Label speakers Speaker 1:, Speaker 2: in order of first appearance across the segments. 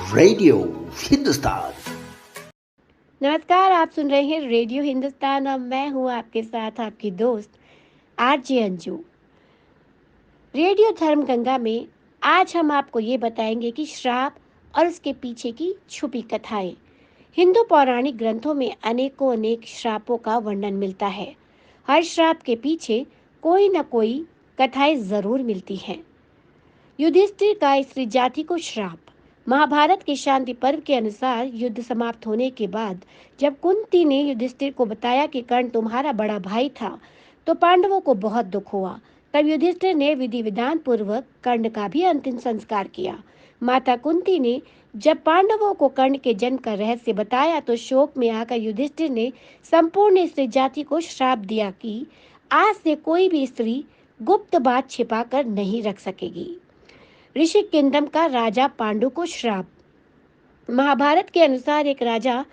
Speaker 1: Radio Hindustan.
Speaker 2: नमस्कार, आप सुन रहे हैं रेडियो हिंदुस्तान और मैं हूँ आपके साथ आपकी दोस्त आरजे अंजू। रेडियो धर्म गंगा में आज हम आपको ये बताएंगे कि श्राप और उसके पीछे की छुपी कथाएं। हिंदू पौराणिक ग्रंथों में अनेक श्रापों का वर्णन मिलता है। हर श्राप के पीछे कोई न कोई कथाएं जरूर मिलती हैं। युधिष्ठिर का स्त्री जाति को श्राप। महाभारत के शांति पर्व के अनुसार युद्ध समाप्त होने के बाद जब कुंती ने युधिष्ठिर को बताया कि कर्ण तुम्हारा बड़ा भाई था, तो पांडवों को बहुत दुख हुआ। तब युधिष्ठिर ने विधि विधान पूर्वक कर्ण का भी अंतिम संस्कार किया। माता कुंती ने जब पांडवों को कर्ण के जन्म का रहस्य बताया, तो शोक में आकर युधिष्ठिर ने संपूर्ण स्त्री जाति को श्राप दिया कि आज से कोई भी स्त्री गुप्त बात छिपाकर नहीं रख सकेगी। ऋषि किंदम का राजा पांडु को श्राप। महाभारत के अनुसार एक राजा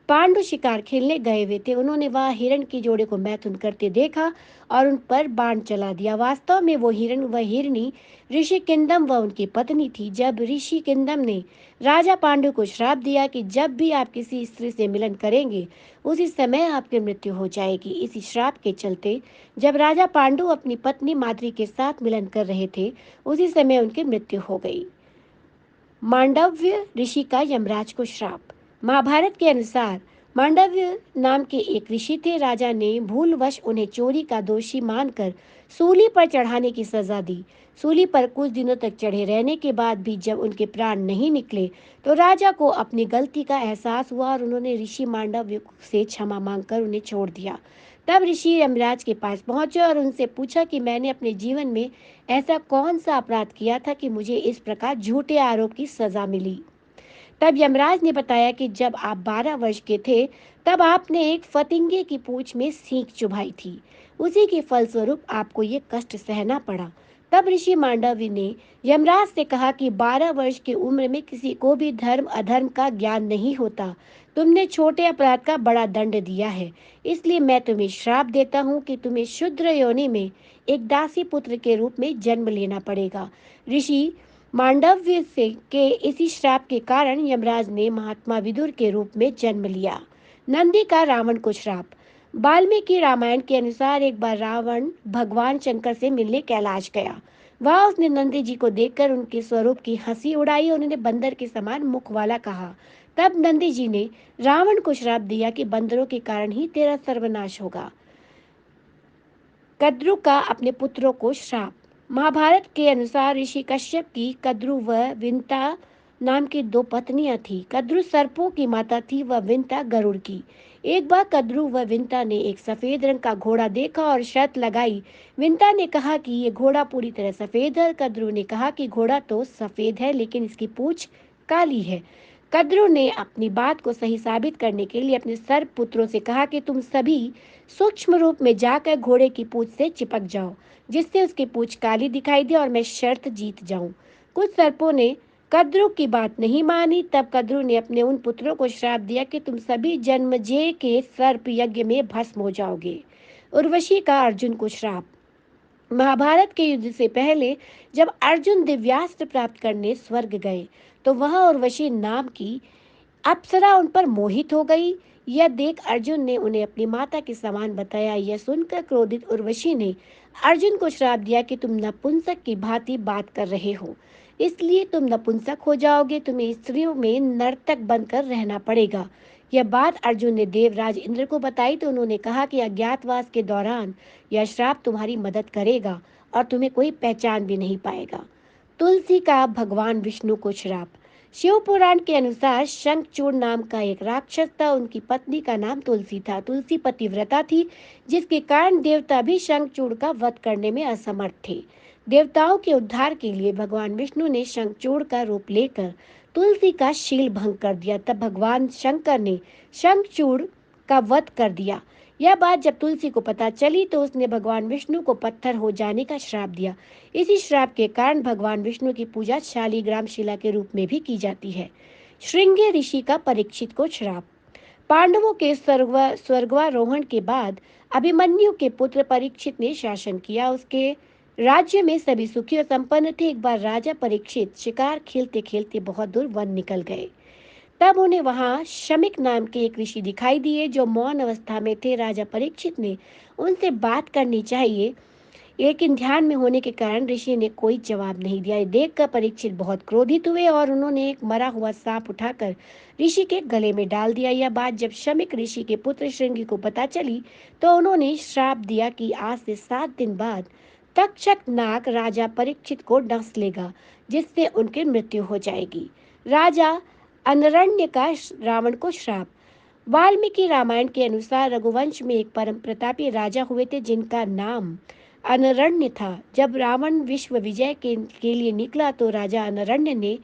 Speaker 2: पांडु शिकार खेलने गए हुए थे। उन्होंने वहां हिरण की जोड़े को मैथुन करते देखा और उन पर बाण चला दिया। वास्तव में वो हिरण व हिरणी ऋषि किंदम व उनकी पत्नी थी। जब ऋषि किंदम ने राजा पांडु को श्राप दिया कि जब भी आप किसी स्त्री से मिलन करेंगे, उसी समय आपकी मृत्यु हो जाएगी। इसी श्राप के चलते जब राजा पांडु अपनी पत्नी माद्री के साथ मिलन कर रहे थे, उसी समय उनकी मृत्यु हो गई। मांडव्य ऋषि का यमराज को श्राप। महाभारत के अनुसार मांडव्य नाम के एक ऋषि थे। राजा ने भूलवश उन्हें चोरी का दोषी मानकर सूली पर चढ़ाने की सजा दी। सूली पर कुछ दिनों तक चढ़े रहने के बाद भी जब उनके प्राण नहीं निकले, तो राजा को अपनी गलती का एहसास हुआ और उन्होंने ऋषि मांडव्य से क्षमा मांगकर उन्हें छोड़ दिया। तब ऋषि यमराज के पास पहुंचे और उनसे पूछा कि मैंने अपने जीवन में ऐसा कौन सा अपराध किया था कि मुझे इस प्रकार झूठे आरोप की सजा मिली। तब यमराज ने बताया कि जब आप 12 वर्ष के थे, तब आपने एक फतिंगे की पूंछ में सींग चुभाई थी। उसी के फलस्वरूप आपको ये कष्ट सहना पड़ा। तब ऋषि मांडव्य ने यमराज से कहा कि 12 वर्ष की उम्र में किसी को भी धर्म अधर्म का ज्ञान नहीं होता। तुमने छोटे अपराध का बड़ा दंड दिया है, इसलिए मैं तुम्हें श्राप देता हूँ कि तुम्हें शूद्र योनि में एक दासी पुत्र के रूप में जन्म लेना पड़ेगा। ऋषि मांडव्य से के इसी श्राप के कारण यमराज ने महात्मा विदुर के रूप में जन्म लिया। नंदी का रावण को श्राप। वाल्मीकि रामायण के अनुसार एक बार रावण भगवान शंकर से मिलने कैलाश गया। वहां उसने नंदी जी को देखकर उनके स्वरूप की हंसी उड़ाई और उन्हें बंदर के समान मुख वाला कहा। तब नंदी जी ने रावण को श्राप दिया कि बंदरों के कारण ही तेरा सर्वनाश होगा। कद्रु का अपने पुत्रों को श्राप। महाभारत के अनुसार ऋषि कश्यप की कद्रु व विंता नाम की 2 पत्नियां थी। कद्रु सर्पों की माता थी व विंता गरुड़ की। एक बार कद्रु व विंता ने एक सफेद रंग का घोड़ा देखा और शर्त लगाई। विंता ने कहा कि ये घोड़ा पूरी तरह सफेद है। कद्रु ने कहा कि घोड़ा तो सफेद है, लेकिन इसकी पूंछ काली है। कद्रु ने अपनी बात को सही साबित करने के लिए अपने सर्प पुत्रों से कहा कि तुम सभी सूक्ष्म रूप में जाकर घोड़े की पूंछ से चिपक जाओ, जिससे उसकी पूंछ काली दिखाई दे और मैं शर्त जीत जाऊं। कुछ सर्पों ने कद्रु की बात नहीं मानी। तब कद्रु ने अपने उन पुत्रों को श्राप दिया कि तुम सभी जन्मजय के सर्प यज्ञ में भस्म हो जाओगे। उर्वशी का अर्जुन को श्राप। महाभारत के युद्ध से पहले जब अर्जुन दिव्यास्त्र प्राप्त करने स्वर्ग गए, तो वह उर्वशी नाम की अप्सरा उन पर मोहित हो गई। यह देख अर्जुन ने उन्हें अपनी माता के समान बताया। यह सुनकर क्रोधित उर्वशी ने अर्जुन को श्राप दिया कि तुम नपुंसक की भांति बात कर रहे हो, इसलिए तुम नपुंसक हो जाओगे। तुम्हें स्त्रियों में नर्तक बनकर रहना पड़ेगा। यह बात अर्जुन ने देवराज इंद्र को बताई, तो उन्होंने कहा कि अज्ञातवास के दौरान यह श्राप तुम्हारी मदद करेगा और तुम्हें कोई पहचान भी नहीं पाएगा। तुलसी का भगवान विष्णु को श्राप। शिव पुराण के अनुसार शंखचूड़ नाम का एक राक्षस था। उनकी पत्नी का नाम तुलसी था। तुलसी पतिव्रता थी, जिसके कारण देवता भी शंखचूड़ का वध करने में असमर्थ थे। देवताओं के उद्धार के लिए भगवान विष्णु ने शंखचूड़ का रूप लेकर तुलसी का शील भंग कर दिया। तब भगवान शंकर ने शंखचूड़ का वध कर दिया। यह बात जब तुलसी को पता चली, तो उसने भगवान विष्णु को पत्थर हो जाने का श्राप दिया। इसी श्राप के कारण भगवान विष्णु की पूजा शालिग्राम शिला के रूप में भी की जाती है। श्रृंगी ऋषि का परीक्षित को श्राप। पांडवों के स्वर्गारोहण के बाद अभिमन्यु के पुत्र परीक्षित ने शासन किया। उसके राज्य में सभी सुखी और संपन्न थे। एक बार राजा परीक्षित शिकार खेलते खेलते बहुत दूर वन निकल गए। तब उन्हें वहां शमिक नाम के एक ऋषि दिखाई दिए जो मौन अवस्था में थे। राजा परीक्षित ने उनसे बात करनी चाहिए, लेकिन ध्यान में होने के कारण ऋषि ने कोई जवाब नहीं दिया। ये देखकर परीक्षित बहुत क्रोधित हुए और उन्होंने एक मरा हुआ सांप उठाकर ऋषि के गले में डाल दिया। यह बात जब शमिक ऋषि के पुत्र श्रृंगी को पता चली तो उन्होंने श्राप दिया कि आज से 7 दिन बाद तक्षक नाग राजा परीक्षित को डस लेगा, जिससे उनकी मृत्यु हो जाएगी। राजा अनरण्य का रावण को श्राप। वाल्मीकि रामायण के अनुसार रघुवंश में एक परम प्रतापी राजा हुए थे जिनका नाम अनरण्य था। जब रावण विश्व विजय के लिए निकला तो राजा अनरण्य ने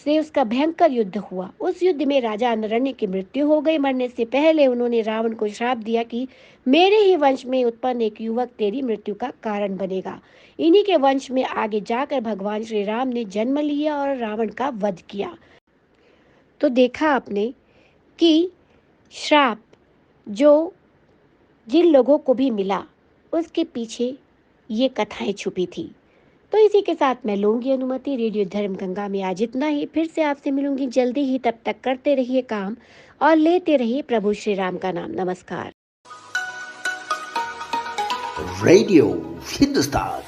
Speaker 2: से उसका भयंकर युद्ध हुआ। उस युद्ध में राजा अनरण्य की मृत्यु हो गई। मरने से पहले उन्होंने रावण को श्राप दिया कि मेरे ही वंश में उत्पन्न एक युवक तेरी मृत्यु का कारण बनेगा। इन्हीं के वंश में आगे जाकर भगवान श्री राम ने जन्म लिया और रावण का वध किया। तो देखा आपने कि श्राप जो जिन लोगों को भी मिला उसके पीछे ये कथाएं छुपी थी। तो इसी के साथ मैं लूंगी अनुमति। रेडियो धर्म गंगा में आज इतना ही। फिर से आपसे मिलूंगी जल्दी ही। तब तक करते रहिए काम और लेते रहिए प्रभु श्री राम का नाम। नमस्कार।
Speaker 1: रेडियो हिंदुस्तान।